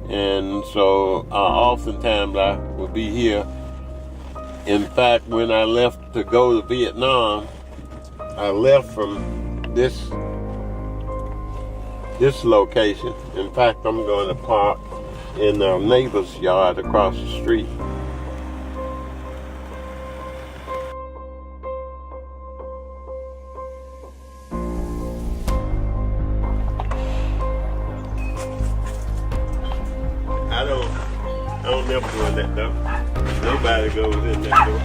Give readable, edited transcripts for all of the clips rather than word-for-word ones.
And so oftentimes I would be here. In fact, when I left to go to Vietnam, I left from this location. In fact, I'm going to park in our neighbor's yard across the street. I don't never go in that door. Nobody goes in that door.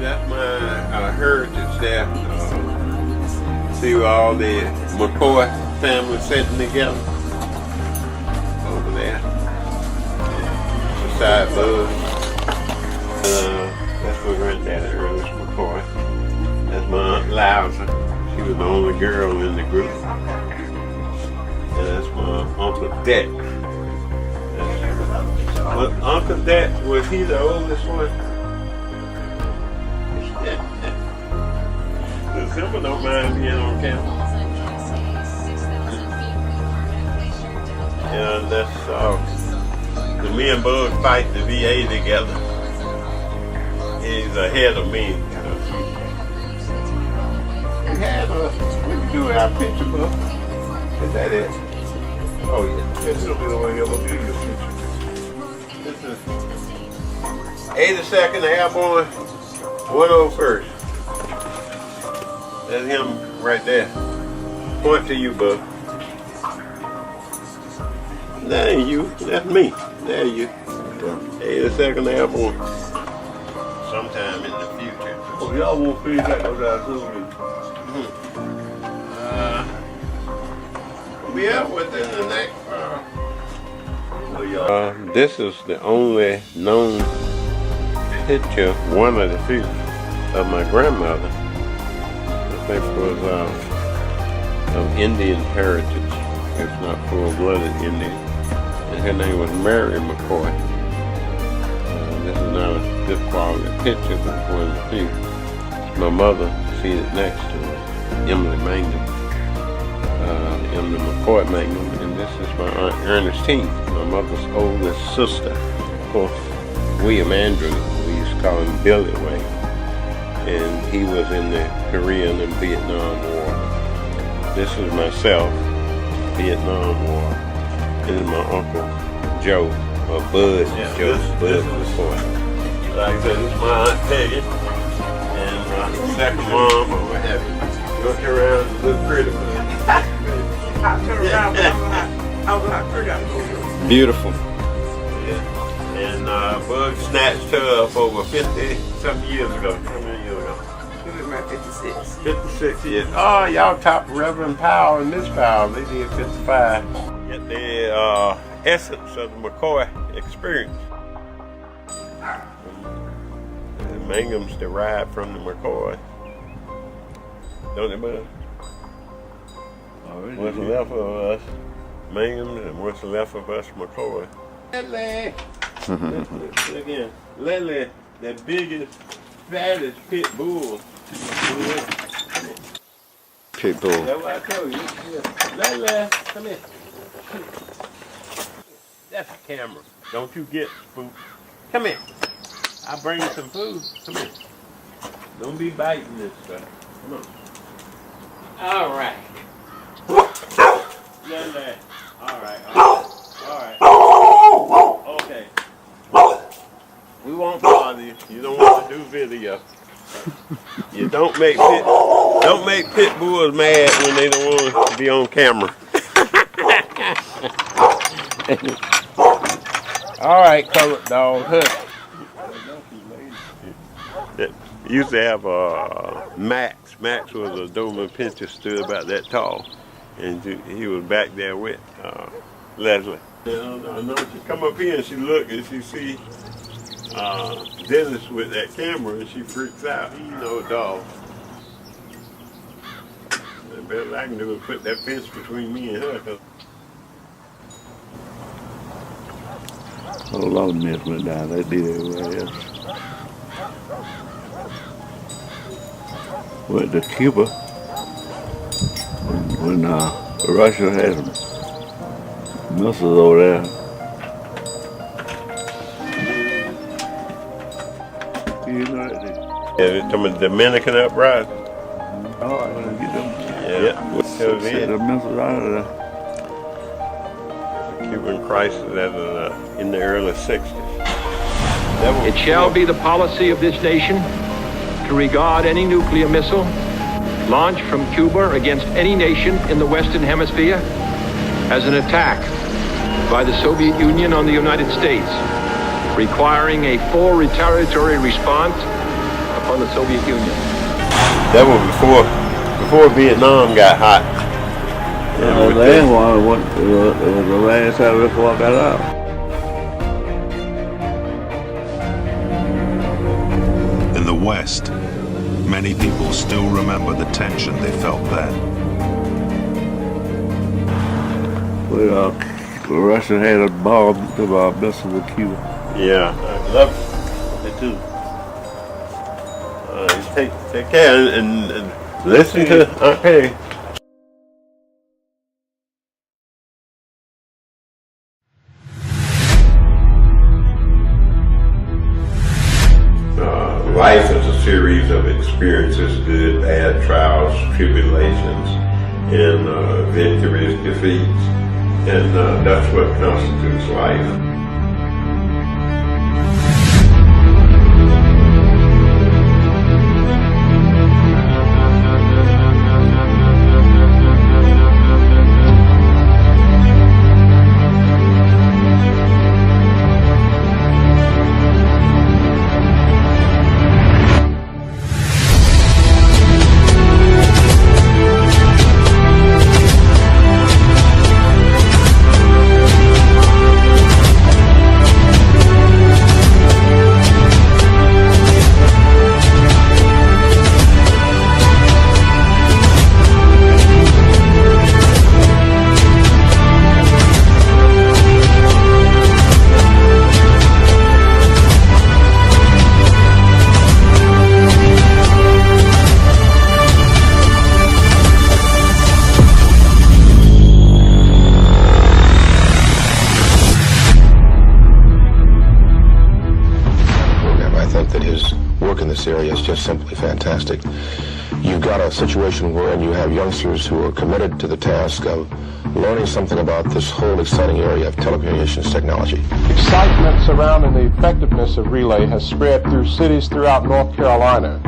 That's my heritage there. See all the McCoy family sitting together over there. Beside Bud. That's my granddaddy, Ernest McCoy. That's my Aunt Liza. She was the only girl in the group. And that's my Uncle Det. Uncle Det, was he the oldest one? The Simba don't mind being on camera. And that's me and Bud fight the VA together. He's ahead of me. We do our picture book. Is that it? Oh yeah. This will be the one you'll do your picture. This is 82nd Airborne, 101st. That's him right there. Point to you, bud. That ain't you. That's me. There you. 82nd Airborne. Sometime in the future. Oh, y'all won't feed that no doubt soon. We up within the next. This is the only known picture, one of the few, of my grandmother. I think was of Indian heritage, if not full-blooded Indian. And her name was Mary McCoy. This is not a good quality picture, but one of the few. My mother seated next to her, Emily Mangum. Emily McCoy Mangum, and this is my Aunt Ernestine, my mother's oldest sister. Of course, William Andrew, we used to call him Billy Wayne, and he was in the Korean and Vietnam War. This is myself, Vietnam War. This is my Uncle Joe, or Bud Joe, Bud McCoy. Like I said, this is my Aunt Peggy, and my second mom, or what have you. Look around and look pretty. Beautiful. Yeah. And Bud snatched her up over 50-something years ago. How many years ago? It was about 56. 56 years. Oh, y'all topped Reverend Powell and Miss Powell. They did 55. Get the essence of the McCoy experience. The Mangums derived from the McCoy. Don't it, Bud? What's left of us, Mangums, and what's left of us, McCoy. Lily! Look again. Lily, the biggest, fattest pit bull. Pit bull. That's what I told you. Lily, come here. That's a camera. Don't you get spooked. Come here. I'll bring you some food. Come here. Don't be biting this stuff. Come on. All right. Lily. All right. Okay. We won't bother you. You don't want to do video. You don't make pit bulls mad when they don't want to be on camera. All right, colored dog. Hush. Used to have Max. Max was a Doberman Pinscher, stood about that tall, and he was back there with Leslie. I know she come up here and she look and she see Dennis with that camera and she freaks out. You know, dog. The best I can do is put that fence between me and her. A lot of mess went down. They did everywhere else. Went to Cuba when Russia had missiles over there. You know that? Yeah, from the Dominican uprising. Oh, I want to get them. Yeah. Set the missiles out of there. Cuban crisis in the early 60s. It shall be the policy of this nation to regard any nuclear missile launched from Cuba against any nation in the Western Hemisphere as an attack by the Soviet Union on the United States, requiring a full retaliatory response upon the Soviet Union. That was before Vietnam got hot. The last one was the last time before I got out. In the West, many people still remember the tension they felt then. Well, Russia had a bomb to messing with Cuba. Yeah, I love it too. Take care and listen to Aunt Peggy. Life is a series of experiences, good, bad, trials, tribulations, and victories, defeats, and that's what constitutes life. Area is just simply fantastic. You've got a situation wherein you have youngsters who are committed to the task of learning something about this whole exciting area of telecommunications technology. Excitement surrounding the effectiveness of relay has spread through cities throughout North Carolina.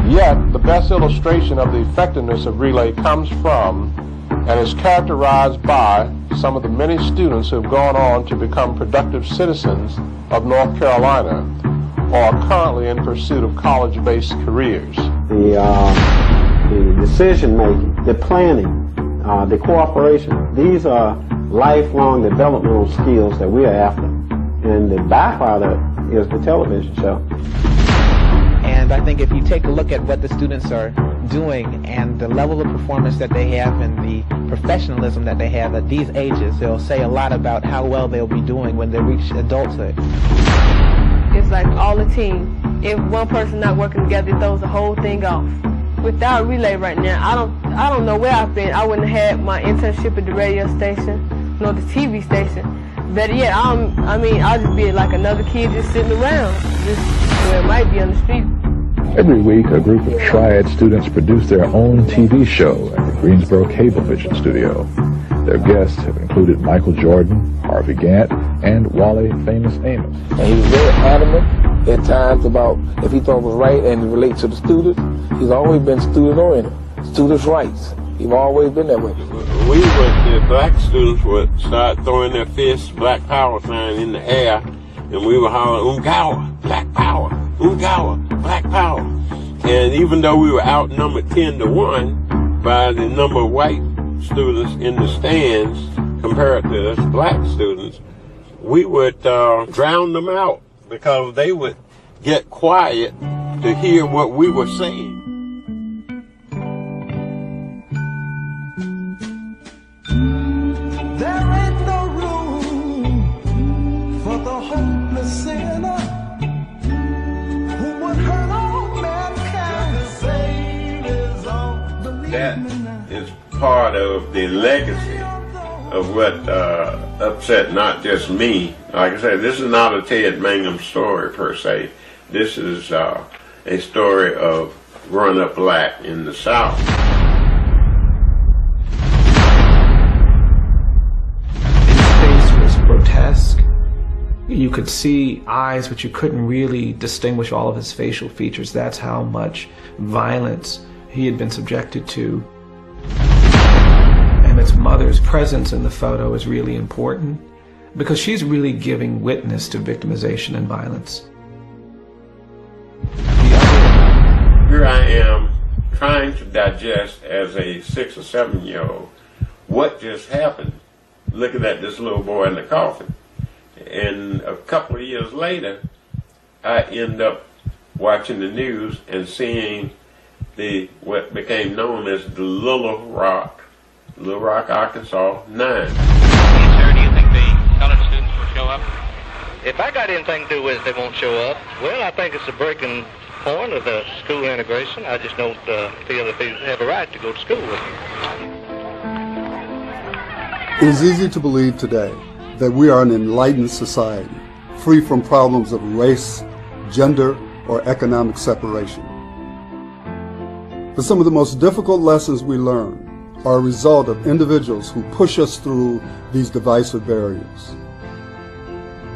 Yet, the best illustration of the effectiveness of relay comes from and is characterized by some of the many students who have gone on to become productive citizens of North Carolina or are currently in pursuit of college-based careers. The decision-making, the planning, the cooperation, these are lifelong developmental skills that we are after. And the byproduct is the television show. And I think if you take a look at what the students are doing and the level of performance that they have and the professionalism that they have at these ages, they'll say a lot about how well they'll be doing when they reach adulthood. It's like all a team. If one person not working together, it throws the whole thing off. Without relay right now, I don't know where I've been. I wouldn't have had my internship at the radio station, nor the TV station. Better yet, I'll just be like another kid just sitting around, just where it might be on the street. Every week, a group of Triad students produce their own TV show at the Greensboro Cablevision studio. Their guests have included Michael Jordan, Harvey Gantt, and Wally Famous Amos. And he was very adamant at times about if he thought it was right and relate to the students. He's always been student-oriented, students' rights. He's always been that way. The black students would start throwing their fists, Black Power sign in the air, and we were hollering, Ungawa, Black Power, Ungawa, Black Power. And even though we were outnumbered 10-1 by the number of white students in the stands compared to us black students, we would drown them out because they would get quiet to hear what we were saying. There ain't no room for the hopeless sinner who would hurt all mankind to save his own. That is part of the legacy of what upset not just me. Like I said, this is not a Ted Mangum story per se. This is a story of growing up black in the South. His face was grotesque. You could see eyes, but you couldn't really distinguish all of his facial features. That's how much violence he had been subjected to. Its mother's presence in the photo is really important because she's really giving witness to victimization and violence. Here I am trying to digest as a 6 or 7 year old what just happened, looking at this little boy in the coffin. And a couple of years later, I end up watching the news and seeing what became known as the Little Rock, Arkansas 9. Sir, do you think the colored students will show up? If I got anything to do with it, they won't show up. Well, I think it's a breaking point of the school integration. I just don't feel that they have a right to go to school with them. It is easy to believe today that we are an enlightened society, free from problems of race, gender, or economic separation. But some of the most difficult lessons we learn are a result of individuals who push us through these divisive barriers.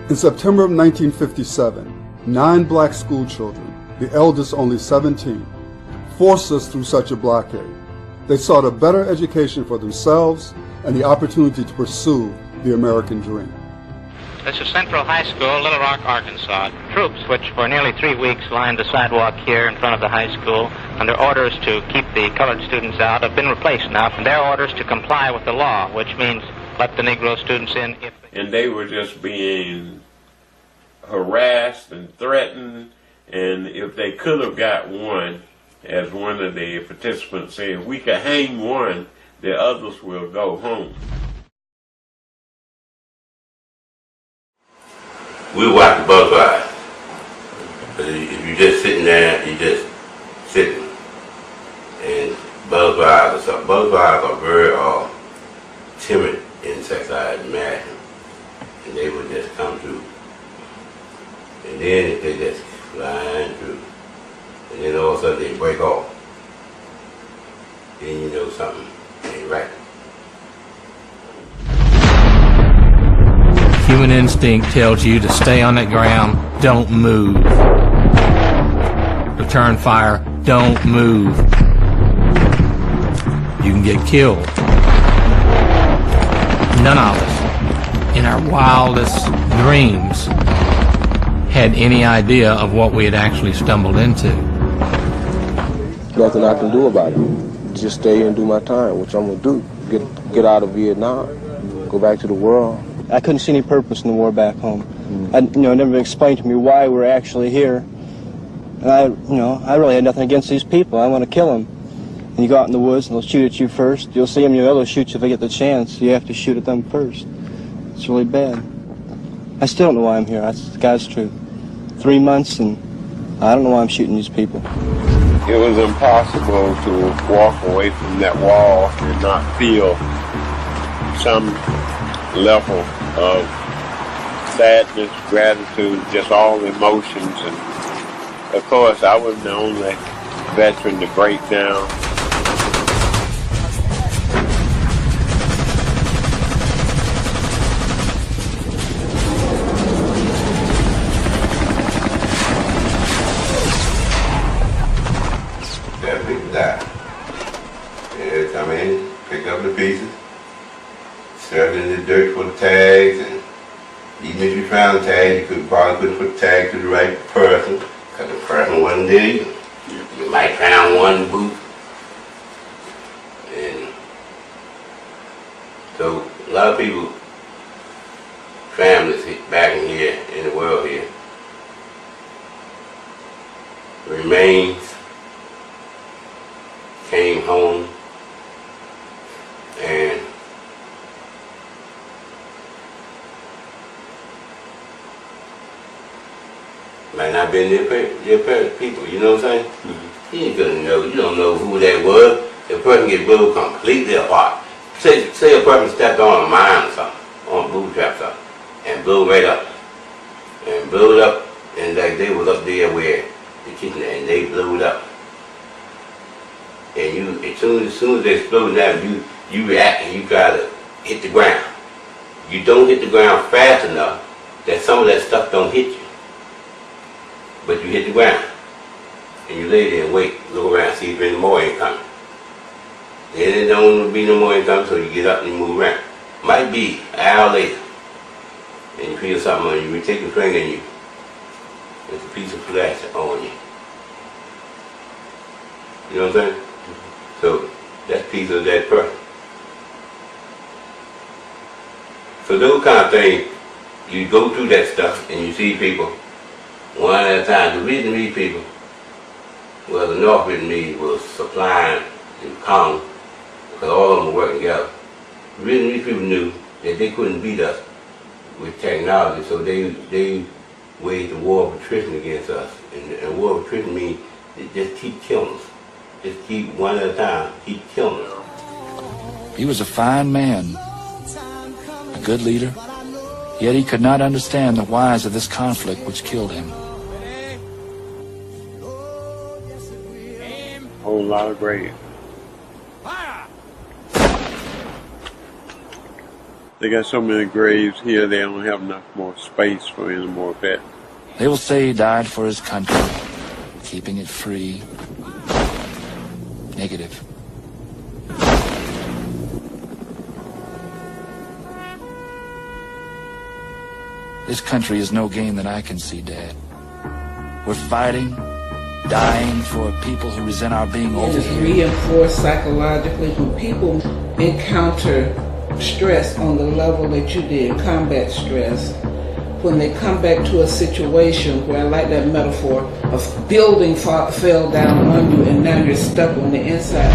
In September of 1957, 9 black school children, the eldest only 17, forced us through such a blockade. They sought a better education for themselves and the opportunity to pursue the American dream. This is Central High School, Little Rock, Arkansas. Troops, which for nearly 3 weeks lined the sidewalk here in front of the high school under orders to keep the colored students out, have been replaced now from their orders to comply with the law, which means let the Negro students in if they... And they were just being harassed and threatened, and if they could have got one, as one of the participants said, if we could hang one, the others will go home. We watch the bus ride. If you're just sitting there, you're just sitting. And bus rides are very timid insects, I imagine. And they would just come through. And then they just flying through. And then all of a sudden they break off. Then you know something ain't right. Human instinct tells you to stay on that ground, don't move. Return fire, don't move. You can get killed. None of us, in our wildest dreams, had any idea of what we had actually stumbled into. Nothing I can do about it. Just stay here and do my time, which I'm going to do. Get out of Vietnam, go back to the world. I couldn't see any purpose in the war back home. It never explained to me why we're actually here. And I really had nothing against these people. I want to kill them. And you go out in the woods and they'll shoot at you first. You'll see them, they'll shoot you if they get the chance. You have to shoot at them first. It's really bad. I still don't know why I'm here. That's God's truth. 3 months and I don't know why I'm shooting these people. It was impossible to walk away from that wall and not feel some level of sadness, gratitude, just all emotions. And of course, I wasn't the only veteran to break down. That people die. They come in, pick up the pieces, serve it in the dirt for the tags, and even if you found the tag, you probably couldn't put the tag to the right person, because the person wasn't there. You might find one boot. And so a lot of people, families back in here, in the world here, have been their parents' people, you know what I'm saying? You ain't gonna know, you don't know who that was. The person get blew completely apart. Say a person stepped on a mine or something, on a booby trap or something, and blew right up. And blew it up, and like they was up there where the kitchen, and they blew it up. And you, as soon as they explode down, you react and you try to hit the ground. You don't hit the ground fast enough that some of that stuff don't hit you. But you hit the ground. And you lay there and wait, look around, see if any more ain't coming. Then there don't be no more ain't coming, so you get up and you move around. Might be an hour later, and you feel something on you, you take a finger and there's a piece of flesh on you. You know what I'm saying? So that's a piece of that person. So those kind of things, you go through that stuff and you see people one at a time. The Vietnamese people, well, the North Vietnamese was supplying the Cong, because all of them were working together. The Vietnamese people knew that they couldn't beat us with technology, so they waged a war of attrition against us. And war of attrition means they just keep killing us. Just keep one at a time, keep killing us. He was a fine man, a good leader, yet he could not understand the whys of this conflict which killed him. Whole lot of graves. They got so many graves here, they don't have enough more space for any more pets. They will say he died for his country, keeping it free. Negative. This country is no game that I can see, Dad. We're fighting, dying for a people who resent our being over It is here. reinforced psychologically when people encounter stress on the level that you did, combat stress. When they come back to a situation where, I like that metaphor, a building fell down on you and now you're stuck on the inside.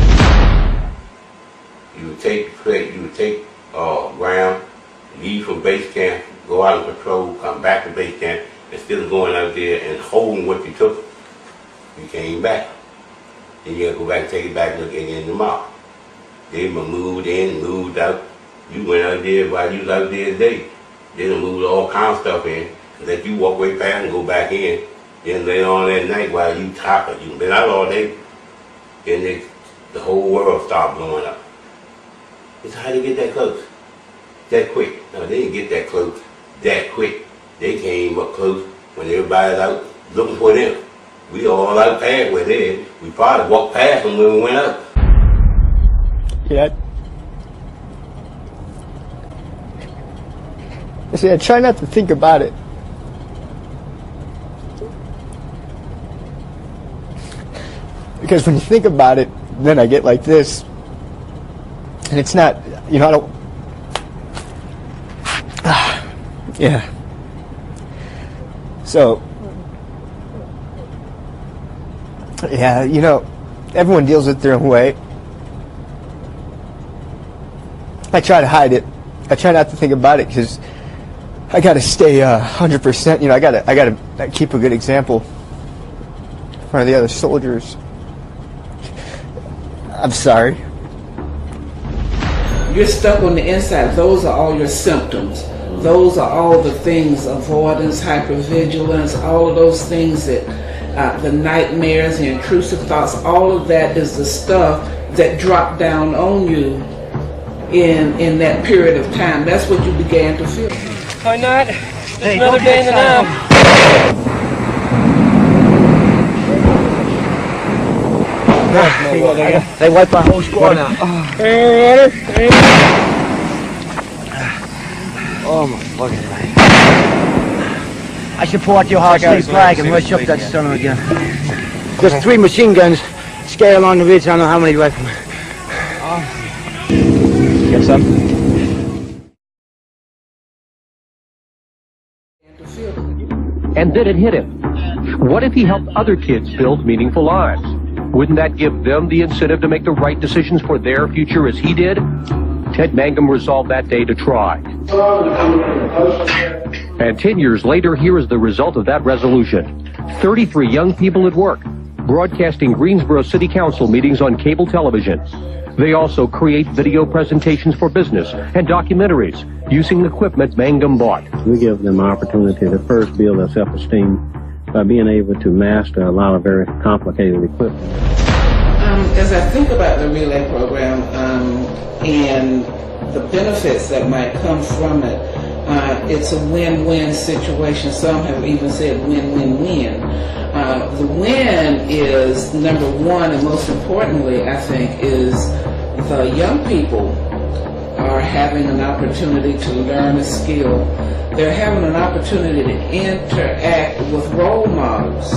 You would take ground, leave from base camp, go out on patrol, come back to base camp, instead of going out there and holding what you took, you came back. Then you gotta go back and take it back and look again tomorrow. They moved in, moved out. You went out there while you was out there today. They done moved all kinds of stuff in, let you walk way past and go back in. Then later on that night while you tired, you've been out all day, then the whole world started blowing up. It's how they get that close, that quick. No, they didn't get that close, that quick. They came up close when everybody's out looking for them. We all out past where they at. We probably walked past them when we went up. Yeah. See, I try not to think about it. Because when you think about it, then I get like this. And it's not, you know, I don't... yeah. So... yeah, you know, everyone deals with their own way. I try to hide it. I try not to think about it because I gotta stay 100%. You know, I gotta keep a good example in front of the other soldiers. I'm sorry. You're stuck on the inside. Those are all your symptoms. Those are all the things: avoidance, hypervigilance, all of those things that the nightmares, the intrusive thoughts. All of that is the stuff that dropped down on you in that period of time. That's what you began to feel. Why not? Just another day in the dump. They wiped our whole squad out. Oh my fucking God. I support your Hartley flag and rush up that son again. There's 3 machine guns scale along the ridge. I don't know how many riflemen. Get some? And then it hit him. What if he helped other kids build meaningful lives? Wouldn't that give them the incentive to make the right decisions for their future as he did? Ted Mangum resolved that day to try. And 10 years later, here is the result of that resolution. 33 young people at work, broadcasting Greensboro City Council meetings on cable television. They also create video presentations for business and documentaries using equipment Mangum bought. We give them opportunity to first build their self-esteem by being able to master a lot of very complicated equipment. As I think about the relay program and the benefits that might come from it, it's a win-win situation. Some have even said win-win-win. The win is, number one, and most importantly, I think, is the young people are having an opportunity to learn a skill. They're having an opportunity to interact with role models.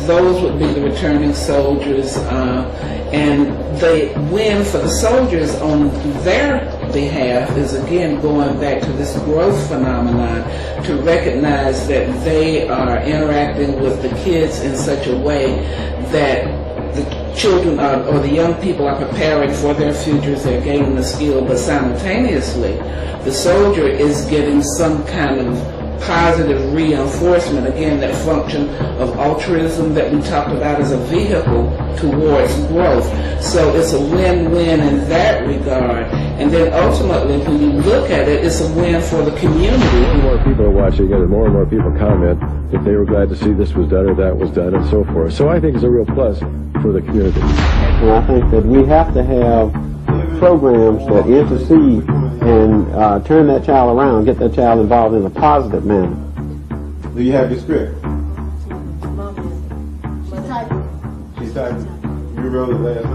Those would be the returning soldiers, and the win for the soldiers on their behalf is again going back to this growth phenomenon, to recognize that they are interacting with the kids in such a way that the children or the young people are preparing for their futures, they're gaining the skill, but simultaneously the soldier is getting some kind of positive reinforcement, again, that function of altruism that we talked about as a vehicle towards growth. So it's a win-win in that regard. And then ultimately, when you look at it, it's a win for the community. More and more people are watching it, and more people comment that they were glad to see this was done or that was done and so forth. So I think it's a real plus for the community. And I think that we have to have programs that intercede and turn that child around, get that child involved in a positive manner. Do you have your script? She's typing. You wrote it last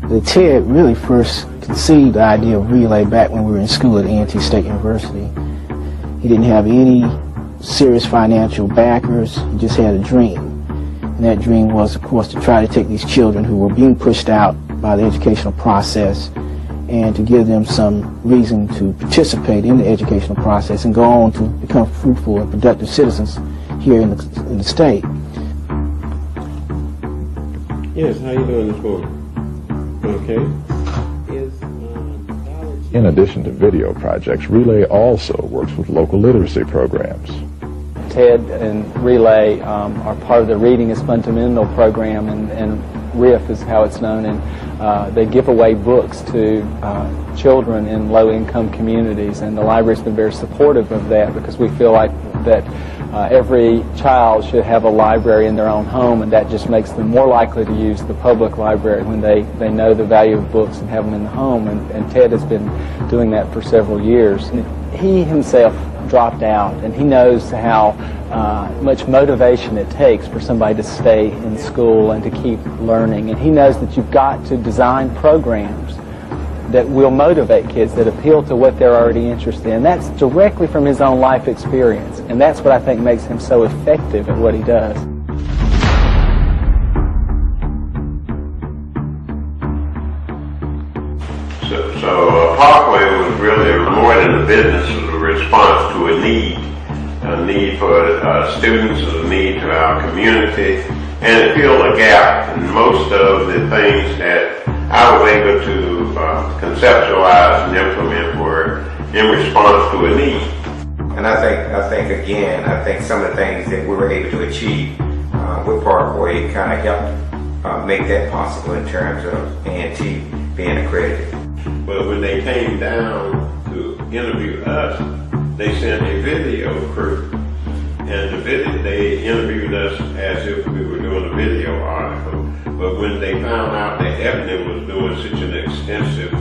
night. Ted really first conceived the idea of relay back when we were in school at A&T State University. He didn't have any serious financial backers. He just had a dream. And that dream was, of course, to try to take these children who were being pushed out by the educational process and to give them some reason to participate in the educational process and go on to become fruitful and productive citizens here in the state. Yes, how you doing this morning? Okay. In addition to video projects, Relay also works with local literacy programs. TED and Relay are part of the Reading is Fundamental program, and RIF is how it's known, and they give away books to children in low-income communities, and the library's been very supportive of that because we feel like that every child should have a library in their own home, and that just makes them more likely to use the public library when they know the value of books and have them in the home, and TED has been doing that for several years. He himself dropped out, and he knows how much motivation it takes for somebody to stay in school and to keep learning, and he knows that you've got to design programs that will motivate kids, that appeal to what they're already interested in. That's directly from his own life experience, and that's what I think makes him so effective at what he does. So Parkway was really more than a business. It was a response to a need for students, a need to our community, and it filled a gap in most of the things that I was able to conceptualize and implement were in response to a need. And I think again, some of the things that we were able to achieve with Parkway kind of helped make that possible in terms of A&T being accredited. But when they came down to interview us, they sent a video crew, and they interviewed us as if we were doing a video article. But when they found out that Ebony was doing such an extensive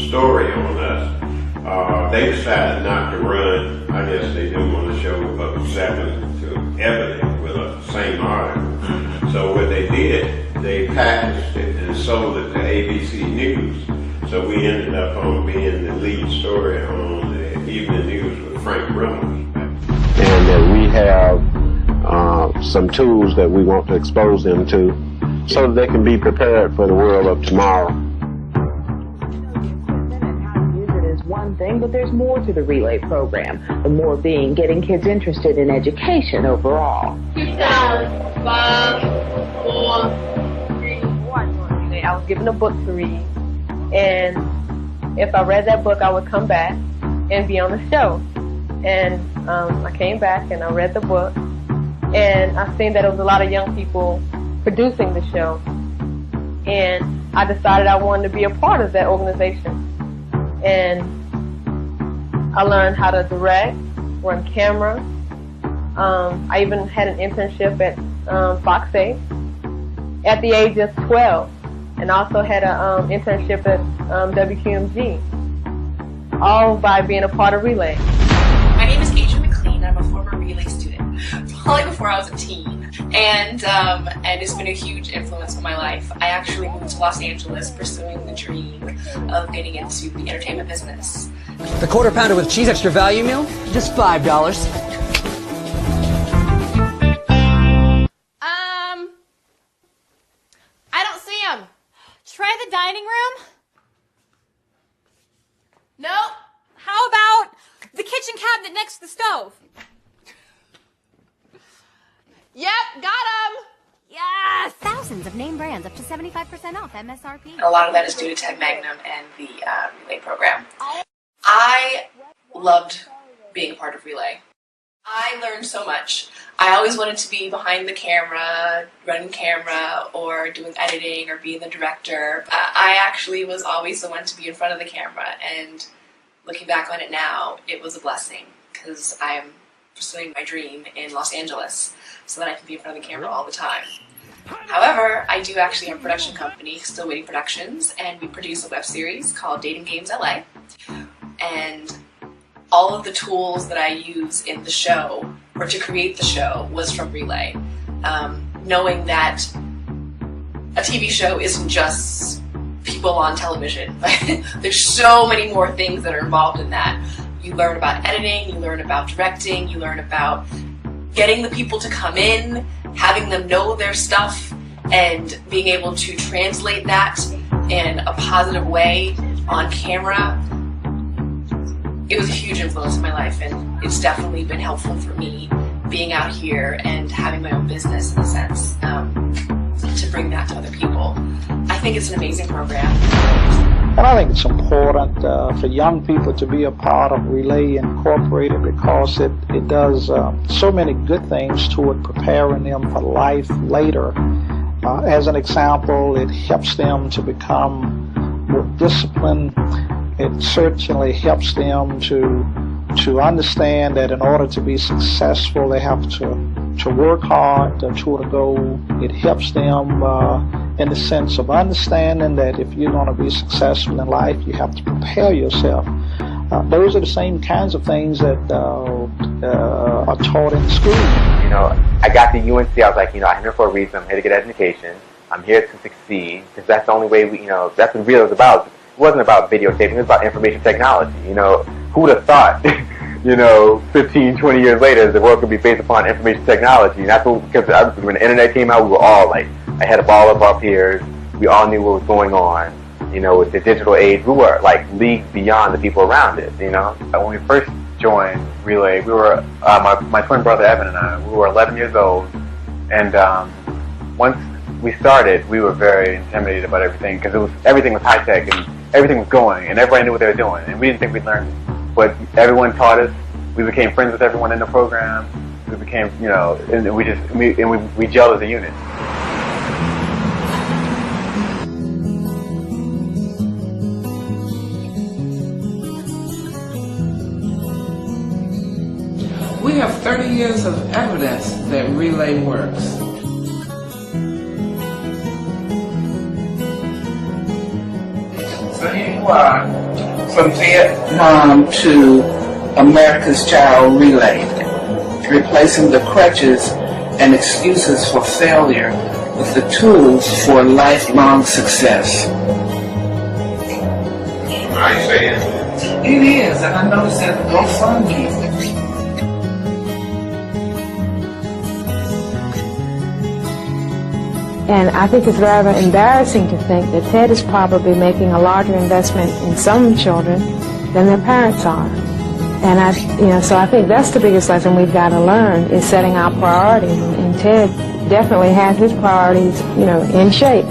story on us, they decided not to run. I guess they didn't want to show up 7 to Ebony with the same article. So what they did, they packaged it and sold it to ABC News. So we ended up on being the lead story on the Evening News with Frank Reynolds. And that we have some tools that we want to expose them to so that they can be prepared for the world of tomorrow. Use it as one thing, but there's more to the Relay program. The more being getting kids interested in education overall. 5, 4, 3. I was given a book to read, and if I read that book, I would come back and be on the show. And I came back and I read the book, and I seen that there was a lot of young people producing the show, and I decided I wanted to be a part of that organization. And I learned how to direct, run camera. I even had an internship at Fox 8 at the age of 12, and also had an internship at WQMG, all by being a part of Relay. My name is Asia McLean. I'm a former Relay student, probably before I was a teen, and it's been a huge influence on my life. I actually moved to Los Angeles pursuing the dream of getting into the entertainment business. The quarter pounder with cheese extra value meal, just $5. I don't see him. Try the dining room? Nope. How about the kitchen cabinet next to the stove? Yep, got him. Yes! Thousands of name brands up to 75% off MSRP. A lot of that is due to Ted Magnum and the Relay program. I loved being a part of Relay. I learned so much. I always wanted to be behind the camera, running camera, or doing editing, or being the director. I actually was always the one to be in front of the camera, and looking back on it now, it was a blessing, because I am pursuing my dream in Los Angeles, so that I can be in front of the camera all the time. However, I do actually have a production company, Still Waiting Productions, and we produce a web series called Dating Games LA. And all of the tools that I use in the show, or to create the show, was from Relay. Knowing that a TV show isn't just people on television. There's so many more things that are involved in that. You learn about editing, you learn about directing, you learn about getting the people to come in, having them know their stuff, and being able to translate that in a positive way on camera. It was a huge influence in my life, and it's definitely been helpful for me being out here and having my own business, in a sense, to bring that to other people. I think it's an amazing program. And I think it's important for young people to be a part of Relay Incorporated, because it does so many good things toward preparing them for life later. As an example, it helps them to become more disciplined. It certainly helps them to understand that in order to be successful, they have to work hard toward a goal. It helps them in the sense of understanding that if you're going to be successful in life, you have to prepare yourself. Those are the same kinds of things that are taught in school. You know, I got to UNC, I was like, I'm here for a reason. I'm here to get education. I'm here to succeed, because that's the only way that's what Relay was about. It wasn't about videotaping, it was about information technology. Who would have thought, 15, 20 years later, the world could be based upon information technology. And that's because when the internet came out, we were all like ahead of all of our peers. We all knew what was going on. With the digital age, we were like leagues beyond the people around it, When we first joined Relay, we were, my twin brother Evan and I, we were 11 years old. And once we started, we were very intimidated about everything, because everything was high tech and everything was going, and everybody knew what they were doing, and we didn't think we'd learn. But everyone taught us. We became friends with everyone in the program. We became, and we gelled as a unit. We have 30 years of evidence that Relay works. So here you are, from Vietnam to America's Child Relay, replacing the crutches and excuses for failure with the tools for lifelong success. Nice saying. It is, and I noticed that GoFundMe. And I think it's rather embarrassing to think that Ted is probably making a larger investment in some children than their parents are. And so I think that's the biggest lesson we've got to learn, is setting our priorities. And Ted definitely has his priorities, in shape.